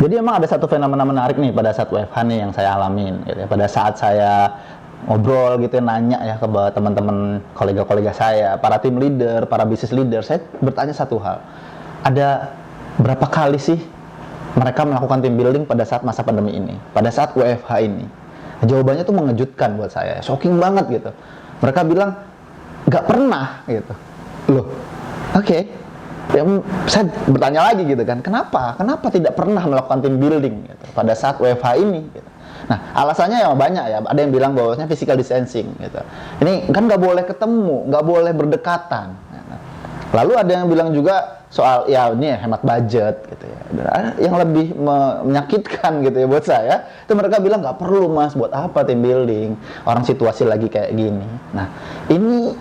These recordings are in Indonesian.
Jadi emang ada satu fenomena menarik nih pada saat WFH nih yang saya alamin gitu ya. Pada saat saya ngobrol gitu ya, nanya ya ke teman-teman kolega-kolega saya, para tim leader, para business leader, saya bertanya satu hal. Ada berapa kali sih mereka melakukan team building pada saat masa pandemi ini, pada saat WFH ini? Jawabannya tuh mengejutkan buat saya, shocking banget gitu. Mereka bilang nggak pernah gitu. Loh, oke. Ya, saya bertanya lagi gitu kan, kenapa tidak pernah melakukan team building gitu, pada saat WFH ini gitu. Nah, alasannya yang banyak ya. Ada yang bilang bahwasanya physical distancing gitu. Ini kan nggak boleh ketemu, nggak boleh berdekatan. Lalu ada yang bilang juga soal ya ini ya, hemat budget gitu ya. Yang lebih menyakitkan gitu ya buat saya, itu mereka bilang nggak perlu mas, buat apa team building? Orang situasi lagi kayak gini. Nah, ini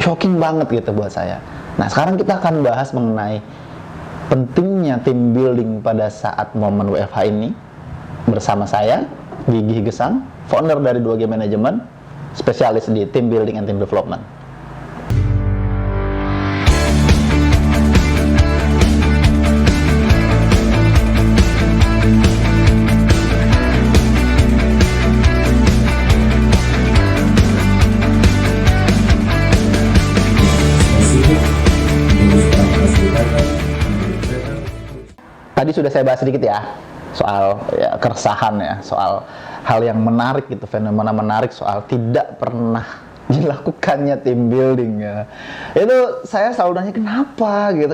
shocking banget gitu buat saya. Nah, sekarang kita akan bahas mengenai pentingnya team building pada saat momen WFH ini bersama saya, Gigi Gesang, founder dari 2G Management, spesialis di team building and team development. Tadi sudah saya bahas sedikit ya soal ya, keresahan ya, soal hal yang menarik gitu, fenomena menarik soal tidak pernah dilakukannya team building ya. Itu saya selalu nanya kenapa gitu.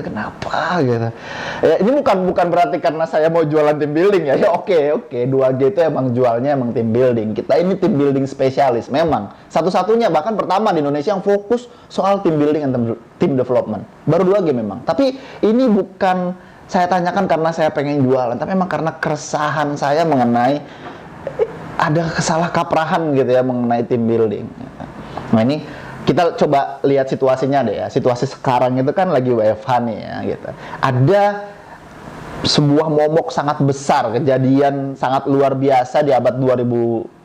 Ya, ini bukan berarti karena saya mau jualan team building ya. Ya oke, 2G itu emang jualnya emang team building. Kita ini team building spesialis memang. Satu-satunya bahkan pertama di Indonesia yang fokus soal team building and team development. Baru 2G memang. Tapi ini bukan saya tanyakan karena saya pengen jualan, tapi memang karena keresahan saya mengenai ada kesalahkaprahan gitu ya mengenai team building. Nah ini kita coba lihat situasinya deh ya. Situasi sekarang itu kan lagi WFH nih ya gitu. Ada sebuah momok sangat besar, kejadian sangat luar biasa di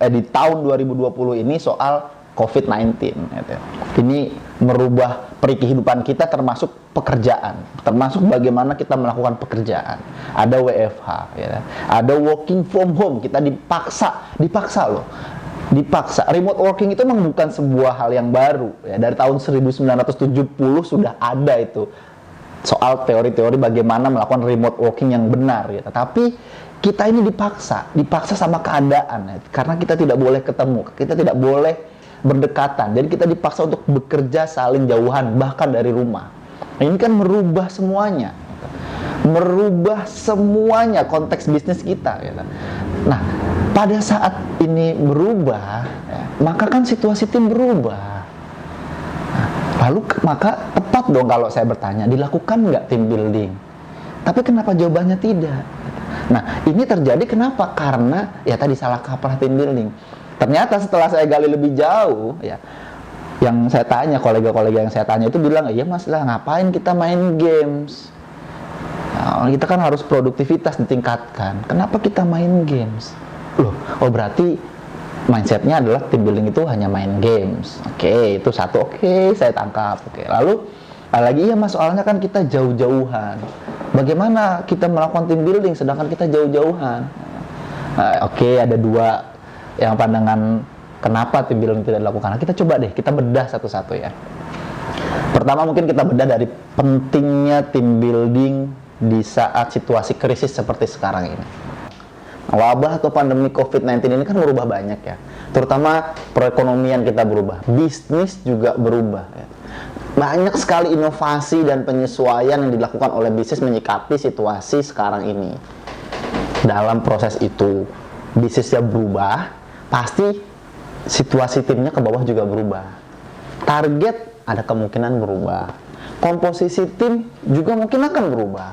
di tahun 2020 ini soal COVID-19 gitu. Ini merubah peri kehidupan kita termasuk pekerjaan, termasuk bagaimana kita melakukan pekerjaan. Ada WFH ya. Ada working from home, kita dipaksa loh. Dipaksa. Remote working itu memang bukan sebuah hal yang baru ya. Dari tahun 1970 sudah ada itu soal teori-teori bagaimana melakukan remote working yang benar ya. Tapi kita ini dipaksa sama keadaan ya. Karena kita tidak boleh ketemu, kita tidak boleh berdekatan. Jadi kita dipaksa untuk bekerja saling jauhan bahkan dari rumah. Nah, ini kan merubah semuanya. Merubah semuanya konteks bisnis kita gitu. Nah, pada saat ini berubah, ya, maka kan situasi tim berubah. Nah, lalu maka tepat dong kalau saya bertanya, dilakukan nggak team building? Tapi kenapa jawabannya tidak? Nah, ini terjadi kenapa? Karena ya tadi salah kaprah team building. Ternyata setelah saya gali lebih jauh, ya, yang saya tanya, kolega-kolega yang saya tanya itu bilang, iya mas lah ngapain kita main games? Nah, kita kan harus produktivitas ditingkatkan. Kenapa kita main games? Loh, oh berarti mindsetnya adalah team building itu hanya main games. Oke, itu satu. Oke, saya tangkap. Oke, lalu lagi iya mas, soalnya kan kita jauh-jauhan. Bagaimana kita melakukan team building sedangkan kita jauh-jauhan? Oke, ada dua yang pandangan kenapa team building tidak dilakukan. Nah, kita coba deh, kita bedah satu-satu ya. Pertama mungkin kita bedah dari pentingnya team building di saat situasi krisis seperti sekarang ini. Wabah atau pandemi COVID-19 ini kan berubah banyak ya. Terutama perekonomian kita berubah, bisnis juga berubah ya. Banyak sekali inovasi dan penyesuaian yang dilakukan oleh bisnis menyikapi situasi sekarang ini. Dalam proses itu, bisnisnya berubah, pasti situasi timnya ke bawah juga berubah. Target ada kemungkinan berubah. Komposisi tim juga mungkin akan berubah.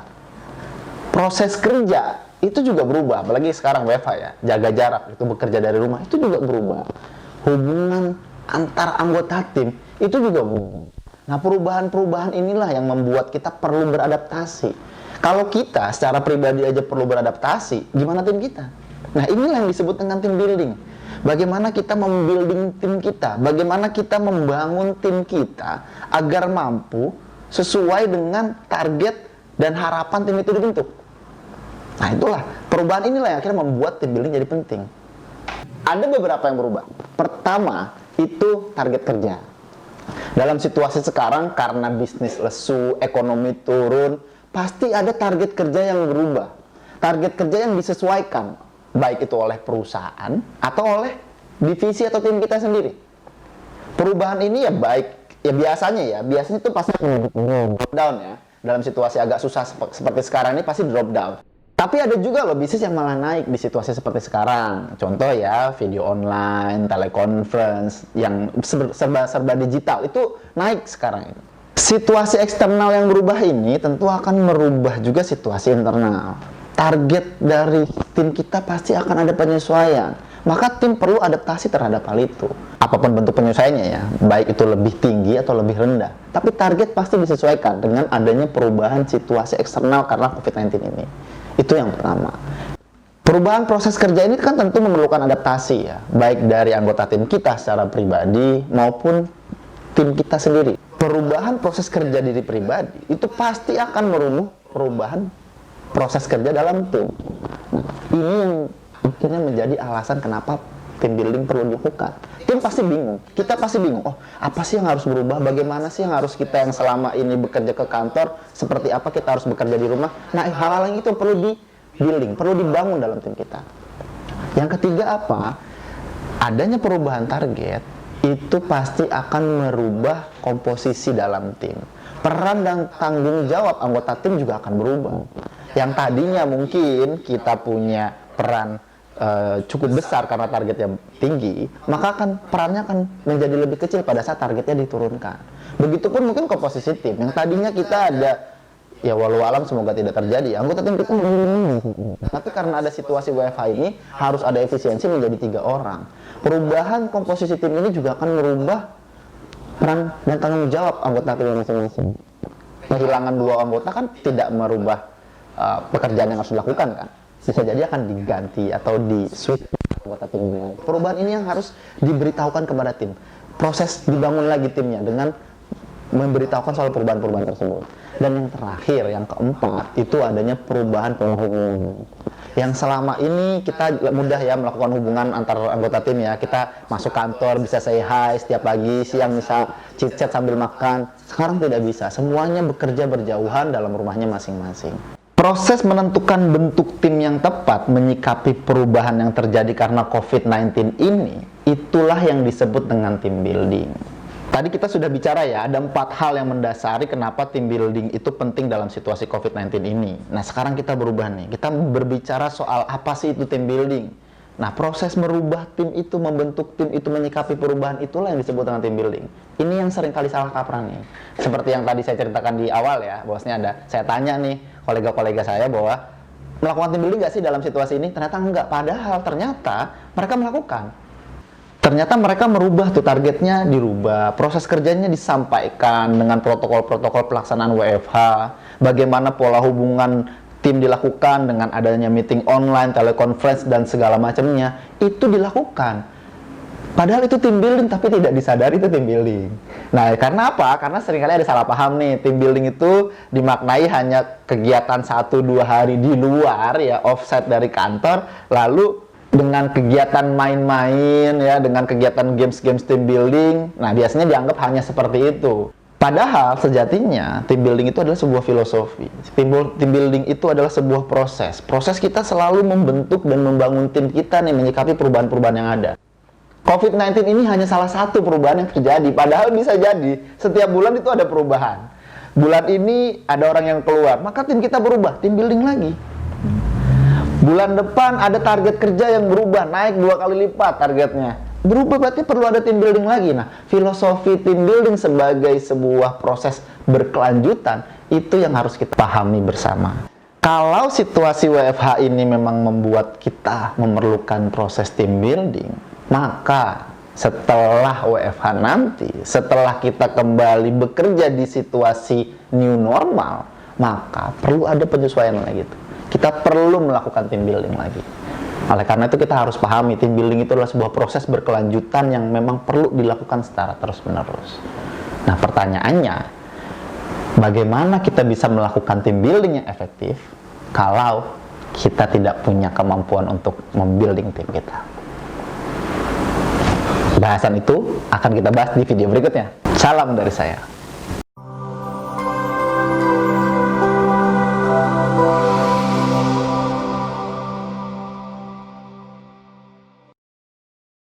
Proses kerja itu juga berubah, apalagi sekarang WFH ya, jaga jarak, itu bekerja dari rumah, itu juga berubah. Hubungan antar anggota tim itu juga berubah. Nah, perubahan-perubahan inilah yang membuat kita perlu beradaptasi. Kalau kita secara pribadi aja perlu beradaptasi, gimana tim kita? Nah, inilah yang disebut dengan team building. Bagaimana kita membuilding tim kita, bagaimana kita membangun tim kita agar mampu sesuai dengan target dan harapan tim itu dibentuk. Nah itulah, perubahan inilah yang akhirnya membuat team building jadi penting. Ada beberapa yang berubah. Pertama, itu target kerja. Dalam situasi sekarang, karena bisnis lesu, ekonomi turun, pasti ada target kerja yang berubah. Target kerja yang disesuaikan, baik itu oleh perusahaan atau oleh divisi atau tim kita sendiri. Perubahan ini ya baik, ya biasanya itu pasti drop down ya. Dalam situasi agak susah seperti sekarang ini pasti drop down. Tapi ada juga loh bisnis yang malah naik di situasi seperti sekarang. Contoh ya, video online, teleconference, yang serba digital, itu naik sekarang. Situasi eksternal yang berubah ini tentu akan merubah juga situasi internal. Target dari tim kita pasti akan ada penyesuaian. Maka tim perlu adaptasi terhadap hal itu. Apapun bentuk penyesuaiannya ya, baik itu lebih tinggi atau lebih rendah. Tapi target pasti disesuaikan dengan adanya perubahan situasi eksternal karena COVID-19 ini. Itu yang pertama. Perubahan proses kerja ini kan tentu memerlukan adaptasi ya, baik dari anggota tim kita secara pribadi maupun tim kita sendiri. Perubahan proses kerja diri pribadi itu pasti akan merubah perubahan proses kerja dalam tim. Nah, ini yang akhirnya menjadi alasan kenapa tim building perlu dilakukan. Tim pasti bingung, kita pasti bingung, oh apa sih yang harus berubah, bagaimana sih yang harus kita yang selama ini bekerja ke kantor, seperti apa kita harus bekerja di rumah. Nah hal-hal itu perlu di building, perlu dibangun dalam tim kita. Yang ketiga apa? Adanya perubahan target, itu pasti akan merubah komposisi dalam tim. Peran dan tanggung jawab anggota tim juga akan berubah. Yang tadinya mungkin kita punya peran cukup besar karena targetnya tinggi, maka perannya akan menjadi lebih kecil pada saat targetnya diturunkan. Begitupun mungkin komposisi tim, yang tadinya kita ada, ya walau alam semoga tidak terjadi, anggota tim kita tapi karena ada situasi WFH ini, harus ada efisiensi menjadi 3 orang. Perubahan komposisi tim ini juga akan merubah peran dan tanggung jawab anggota tim masing-masing. Kehilangan 2 anggota kan tidak merubah pekerjaan yang harus dilakukan kan, bisa jadi akan diganti atau di-switch anggota tim. Perubahan ini yang harus diberitahukan kepada tim. Proses dibangun lagi timnya dengan memberitahukan soal perubahan-perubahan tersebut. Dan yang terakhir, yang keempat, itu adanya perubahan penghubungan. Yang selama ini kita mudah ya melakukan hubungan antar anggota tim ya. Kita masuk kantor bisa say hi setiap pagi, siang bisa chit-chat sambil makan. Sekarang tidak bisa, semuanya bekerja berjauhan dalam rumahnya masing-masing. Proses menentukan bentuk tim yang tepat menyikapi perubahan yang terjadi karena COVID-19 ini, itulah yang disebut dengan team building. Tadi kita sudah bicara ya, ada 4 hal yang mendasari kenapa team building itu penting dalam situasi COVID-19 ini. Nah sekarang kita berubah nih, kita berbicara soal apa sih itu team building. Nah proses merubah tim itu, membentuk tim itu, menyikapi perubahan, itulah yang disebut dengan team building. Ini yang sering kali salah kaprah nih. Seperti yang tadi saya ceritakan di awal ya, bahwasanya saya tanya nih kolega-kolega saya bahwa melakukan team building nggak sih dalam situasi ini? Ternyata enggak, padahal ternyata mereka melakukan. Ternyata mereka merubah tuh, targetnya dirubah, proses kerjanya disampaikan dengan protokol-protokol pelaksanaan WFH, bagaimana pola hubungan tim dilakukan dengan adanya meeting online, teleconference, dan segala macamnya, itu dilakukan. Padahal itu team building, tapi tidak disadari itu team building. Nah, karena apa? Karena seringkali ada salah paham nih, team building itu dimaknai hanya kegiatan 1-2 hari di luar, ya, offsite dari kantor, lalu dengan kegiatan main-main, ya, dengan kegiatan games-games team building, nah biasanya dianggap hanya seperti itu. Padahal sejatinya team building itu adalah sebuah filosofi. Team building itu adalah sebuah proses. Proses kita selalu membentuk dan membangun tim kita nih menyikapi perubahan-perubahan yang ada. COVID-19 ini hanya salah satu perubahan yang terjadi. Padahal bisa jadi setiap bulan itu ada perubahan. Bulan ini ada orang yang keluar, maka tim kita berubah, tim building lagi. Bulan depan ada target kerja yang berubah, naik 2 kali lipat targetnya. Berubah berarti perlu ada team building lagi. Nah, filosofi team building sebagai sebuah proses berkelanjutan itu yang harus kita pahami bersama. Kalau situasi WFH ini memang membuat kita memerlukan proses team building, maka setelah WFH nanti, setelah kita kembali bekerja di situasi new normal, maka perlu ada penyesuaian lagi. Kita perlu melakukan team building lagi. Oleh karena itu kita harus pahami team building itu adalah sebuah proses berkelanjutan yang memang perlu dilakukan secara terus-menerus. Nah pertanyaannya, bagaimana kita bisa melakukan team building yang efektif kalau kita tidak punya kemampuan untuk membuilding tim kita. Bahasan itu akan kita bahas di video berikutnya. Salam dari saya.